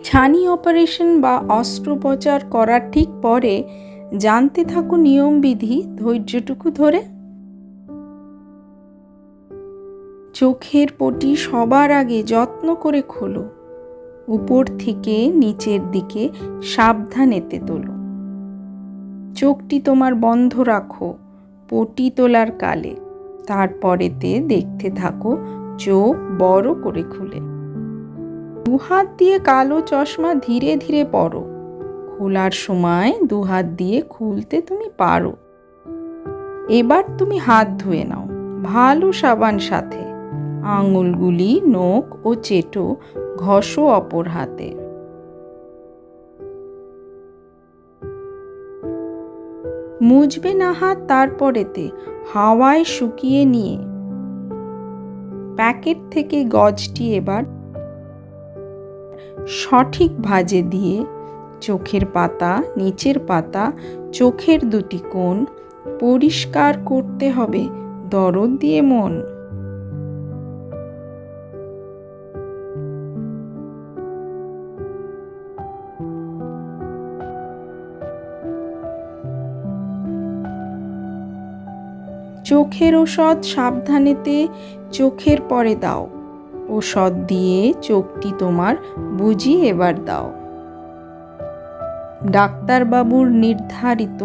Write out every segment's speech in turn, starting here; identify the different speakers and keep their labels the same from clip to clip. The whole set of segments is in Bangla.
Speaker 1: ছানি অপারেশন বা অস্ত্রোপচার করার ঠিক পরে জানতে থাকো নিয়মবিধি ধৈর্যটুকু ধরে। চোখের পটি সবার আগে যত্ন করে খোলো, উপর থেকে নিচের দিকে সাবধানেতে তোলো। চোখটি তোমার বন্ধ রাখো পটি তোলার কালে, তারপরেতে দেখতে থাকো চোখ বড় করে খুলে। দুহাত দিয়ে কালো চশমা ধীরে ধীরে পরো, খোলার সময় দুহাত দিয়ে খুলতে তুমি পারো। এবার তুমি হাত ধুয়ে নাও ভালো সাবান সাথে, আঙুলগুলি নখ ও চেটো ঘষো অপর হাতে। মুছবে না হাত তারপরেতে হাওয়ায় শুকিয়ে নিয়ে। প্যাকেট থেকে গজটি এবার সঠিক ভাঁজে দিয়ে চোখের পাতা, নিচের পাতা, চোখের দুটি কোণ পরিষ্কার করতে হবে দরদ দিয়ে মন। চোখের ওষুধ সাবধানেতে চোখের পরে দাও, ওষুধ দিয়ে চোখটি তোমার বুজিয়ে এবার দাও। ডাক্তারবাবুর নির্ধারিত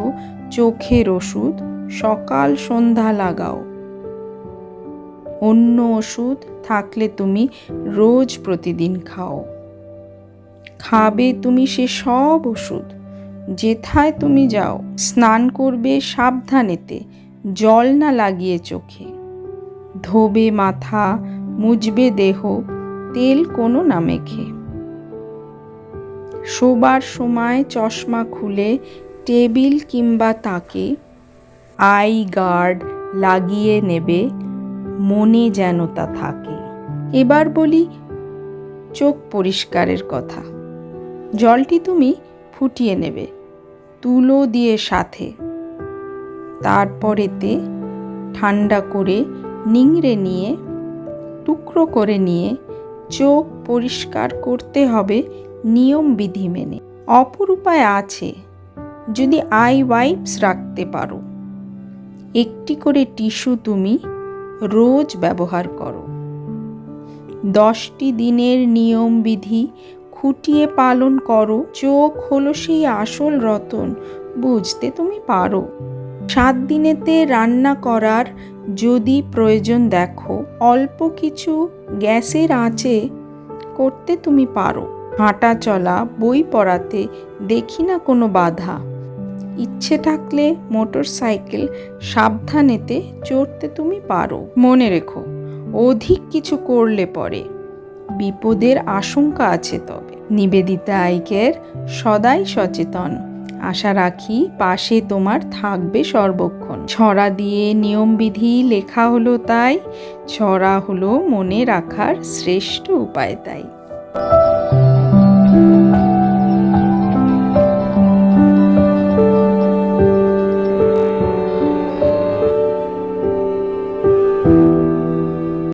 Speaker 1: চোখের ওষুধ সকাল সন্ধ্যা লাগাও। অন্য ওষুধ থাকলে তুমি রোজ প্রতিদিন খাও। খাবে তুমি সে সব ওষুধ যেথায় তুমি যাও। স্নান করবে সাবধানেতে, জল না লাগিয়ে চোখে। ধোবে মাথা, মুছবে দেহ, তেল কোনো না মেখে। শোবার সময় চশমা খুলে টেবিল কিংবা তাকে আই গার্ড লাগিয়ে নেবে, মনে যেন তা থাকে। এবার বলি চোখ পরিষ্কারের কথা। জলটি তুমি ফুটিয়ে নেবে তুলো দিয়ে সাথে, তারপরেতে ঠান্ডা করে নিংড়ে নিয়ে টুকরো করে নিয়ে চোখ পরিষ্কার করতে হবে নিয়মবিধি মেনে। অপর উপায় আছে, যদি আই ওয়াইপস রাখতে পারো। একটি করে টিস্যু তুমি রোজ ব্যবহার করো। 10টি দিনের নিয়মবিধি খুঁটিয়ে পালন করো। চোখ হলো সেই আসল রতন, বুঝতে তুমি পারো। 7 দিনেতে রান্না করার যদি প্রয়োজন দেখো, অল্প কিছু গ্যাসের আঁচে করতে তুমি পারো। হাঁটা চলা, বই পড়াতে দেখি না কোনো বাধা। ইচ্ছে থাকলে মোটর সাইকেল সাবধানেতে চড়তে তুমি পারো। মনে রেখো, অধিক কিছু করলে পরে বিপদের আশঙ্কা আছে। তবে নিবেদিতা আইকের সদাই সচেতন, আশা রাখি পাশে তোমার থাকবে সর্বক্ষণ। ছড়া দিয়ে নিয়মবিধি লেখা হলো তাই, ছড়া হলো মনে রাখার শ্রেষ্ঠ উপায় তাই।